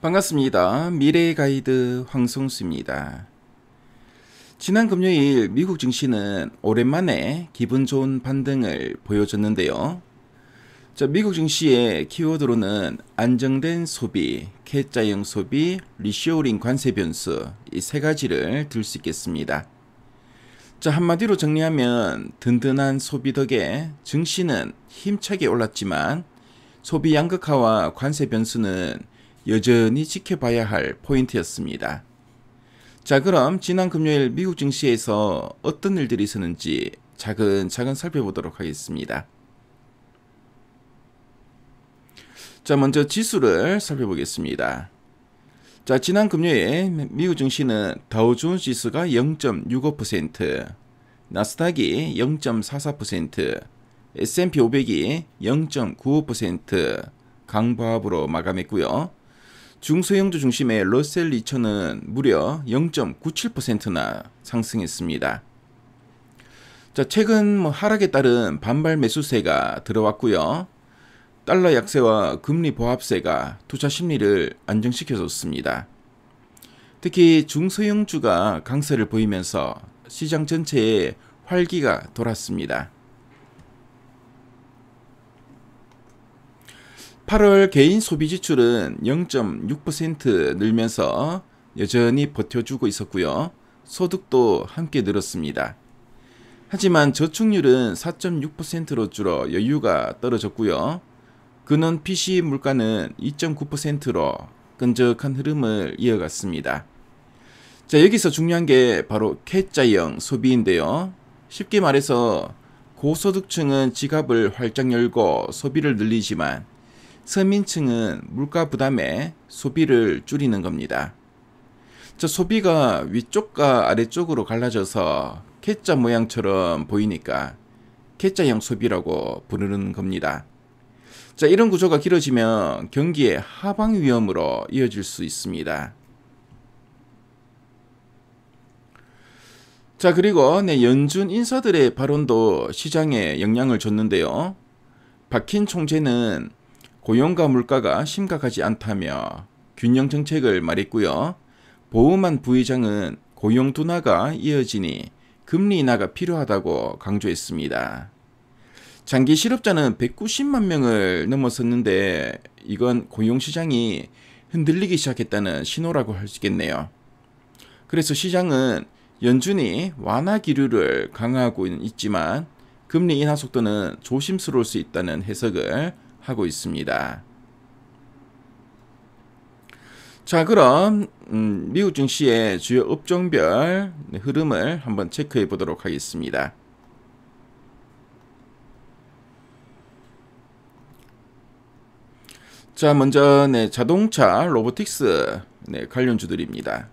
반갑습니다. 미래의 가이드 황성수입니다. 지난 금요일 미국 증시는 오랜만에 기분 좋은 반등을 보여줬는데요. 미국 증시의 키워드로는 안정된 소비, K자형 소비, 리쇼어링 관세 변수 이 세 가지를 들 수 있겠습니다. 한마디로 정리하면 든든한 소비 덕에 증시는 힘차게 올랐지만 소비 양극화와 관세 변수는 여전히 지켜봐야 할 포인트였습니다. 그럼 지난 금요일 미국 증시에서 어떤 일들이 있었는지 차근차근 살펴보도록 하겠습니다. 먼저 지수를 살펴보겠습니다. 지난 금요일 미국 증시는 다우존스 지수가 0.65%, 나스닥이 0.44%, S&P 500이 0.95% 강보합으로 마감했고요. 중소형주 중심의 러셀 2000은 무려 0.97%나 상승했습니다. 최근 하락에 따른 반발 매수세가 들어왔고요. 달러 약세와 금리 보합세가 투자 심리를 안정시켜줬습니다. 특히 중소형주가 강세를 보이면서 시장 전체에 활기가 돌았습니다. 8월 개인 소비 지출은 0.6% 늘면서 여전히 버텨주고 있었고요. 소득도 함께 늘었습니다. 하지만 저축률은 4.6%로 줄어 여유가 떨어졌고요. 근원 PC 물가는 2.9%로 끈적한 흐름을 이어갔습니다. 여기서 중요한 게 바로 K자형 소비인데요. 쉽게 말해서 고소득층은 지갑을 활짝 열고 소비를 늘리지만 서민층은 물가 부담에 소비를 줄이는 겁니다. 소비가 위쪽과 아래쪽으로 갈라져서 K자 모양처럼 보이니까 K자형 소비라고 부르는 겁니다. 이런 구조가 길어지면 경기의 하방 위험으로 이어질 수 있습니다. 그리고 연준 인사들의 발언도 시장에 영향을 줬는데요. 박힌 총재는 고용과 물가가 심각하지 않다며 균형 정책을 말했고요. 보우만 부의장은 고용 둔화가 이어지니 금리 인하가 필요하다고 강조했습니다. 장기 실업자는 190만 명을 넘어섰는데 이건 고용시장이 흔들리기 시작했다는 신호라고 할 수 있겠네요. 그래서 시장은 연준이 완화 기류를 강화하고 있지만 금리 인하 속도는 조심스러울 수 있다는 해석을 하고 있습니다. 그럼 미국 증시의 주요 업종별 흐름을 한번 체크해 보도록 하겠습니다. 먼저 자동차, 로보틱스 관련주들입니다.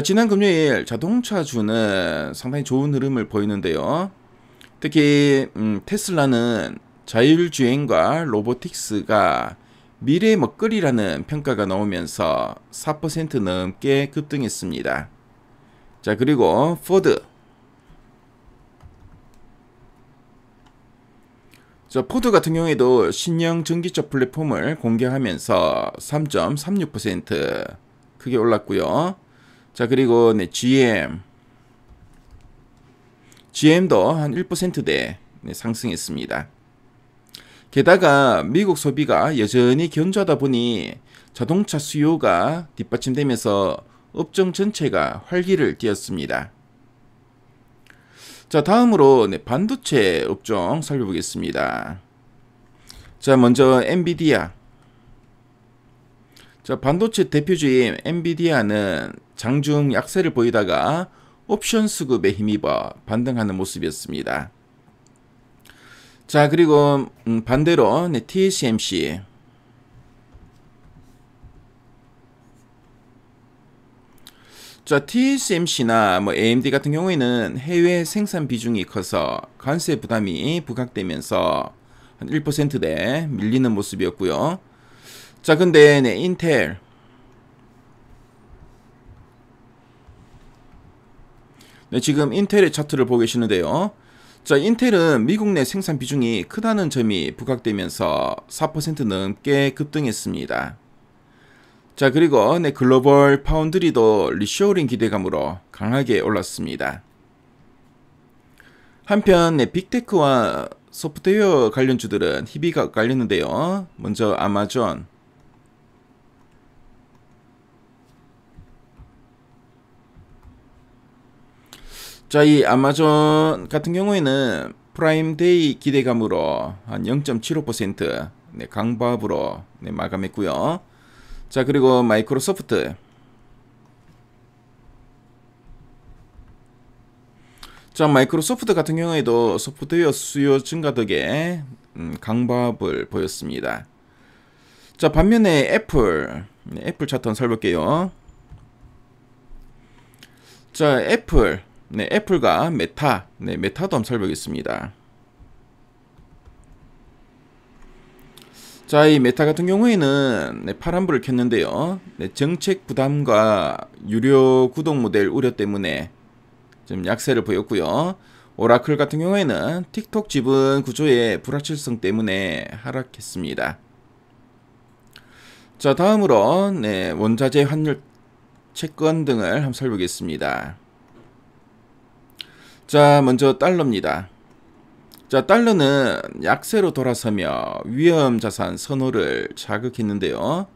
지난 금요일 자동차주는 상당히 좋은 흐름을 보이는데요. 특히 테슬라는 자율주행과 로보틱스가 미래의 먹거리라는 평가가 나오면서 4% 넘게 급등했습니다. 그리고 포드. 포드 같은 경우에도 신형 전기차 플랫폼을 공개하면서 3.36% 크게 올랐고요. 그리고 GM도 한 1%대 상승했습니다. 게다가 미국 소비가 여전히 견조하다 보니 자동차 수요가 뒷받침되면서 업종 전체가 활기를 띠었습니다. 다음으로 반도체 업종 살펴보겠습니다. 먼저 엔비디아. 반도체 대표주인 엔비디아는 장중 약세를 보이다가 옵션 수급에 힘입어 반등하는 모습이었습니다. 그리고 반대로 TSMC. TSMC나 AMD 같은 경우에는 해외 생산 비중이 커서 관세 부담이 부각되면서 한 1%대 밀리는 모습이었고요. 근데 인텔. 지금 인텔의 차트를 보고 계시는데요. 인텔은 미국 내 생산 비중이 크다는 점이 부각되면서 4% 넘게 급등했습니다. 자, 그리고 네, 글로벌 파운드리도 리쇼어링 기대감으로 강하게 올랐습니다. 한편 네, 빅테크와 소프트웨어 관련주들은 희비가 깔렸는데요. 먼저 아마존. 자, 이 아마존 같은 경우에는 프라임데이 기대감으로 한 0.75% 네, 강보합으로 네, 마감했고요. 자, 그리고 마이크로소프트. 자, 마이크로소프트 같은 경우에도 소프트웨어 수요 증가 덕에 강보합을 보였습니다. 자, 반면에 애플. 네, 애플 차트 한번 살펴볼게요. 자, 애플. 네, 애플과 메타. 네, 메타도 한번 살펴보겠습니다. 자, 이 메타 같은 경우에는 네, 파란불을 켰는데요. 네, 정책 부담과 유료 구독 모델 우려 때문에 좀 약세를 보였고요. 오라클 같은 경우에는 틱톡 지분 구조의 불확실성 때문에 하락했습니다. 자, 다음으로 네, 원자재 환율 채권 등을 한번 살펴보겠습니다. 자, 먼저 달러입니다. 자, 달러는 약세로 돌아서며 위험 자산 선호를 자극했는데요.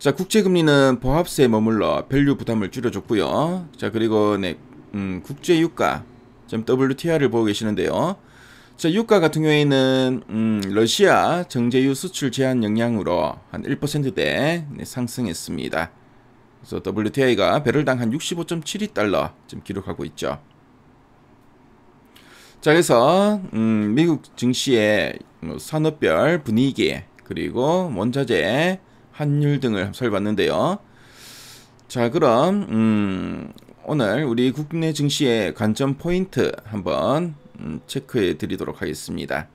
자, 국제금리는 보합세에 머물러 밸류 부담을 줄여줬고요. 자, 그리고 네, 국제 유가 WTI를 보고 계시는데요. 자, 유가 같은 경우에는 러시아 정제유 수출 제한 영향으로 한 1%대 네, 상승했습니다. 그래서 WTI가 배럴당 한 65.72달러 지금 기록하고 있죠. 자, 그래서 미국 증시의 산업별 분위기 그리고 원자재 환율 등을 살펴봤는데요. 자, 그럼 오늘 우리 국내 증시의 관점 포인트 한번 체크해 드리도록 하겠습니다.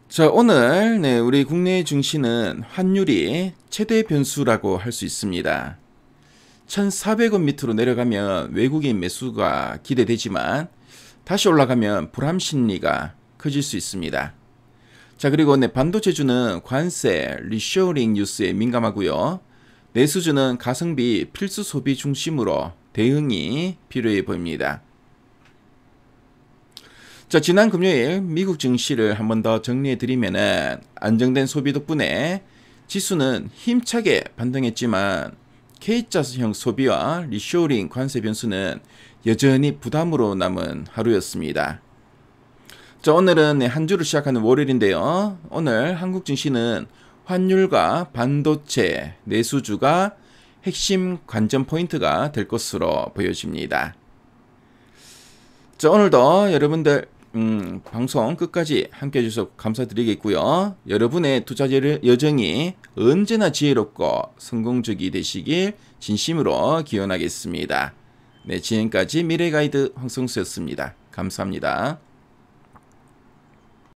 자, 오늘 네, 우리 국내 증시는 환율이 최대 변수라고 할 수 있습니다. 1,400원 밑으로 내려가면 외국인 매수가 기대되지만 다시 올라가면 불안 심리가 커질 수 있습니다. 자, 그리고 네, 반도체주는 관세, 리쇼어링 뉴스에 민감하고요. 내수주는 가성비, 필수 소비 중심으로 대응이 필요해 보입니다. 자, 지난 금요일 미국 증시를 한 번 더 정리해 드리면은 안정된 소비 덕분에 지수는 힘차게 반등했지만 K자형 소비와 리쇼어링 관세 변수는 여전히 부담으로 남은 하루였습니다. 자, 오늘은 한 주를 시작하는 월요일인데요. 오늘 한국 증시는 환율과 반도체, 내수주가 핵심 관전 포인트가 될 것으로 보여집니다. 자, 오늘도 여러분들 방송 끝까지 함께 해주셔서 감사드리겠고요. 여러분의 투자 여정이 언제나 지혜롭고 성공적이 되시길 진심으로 기원하겠습니다. 네, 지금까지 미래가이드 황성수였습니다. 감사합니다.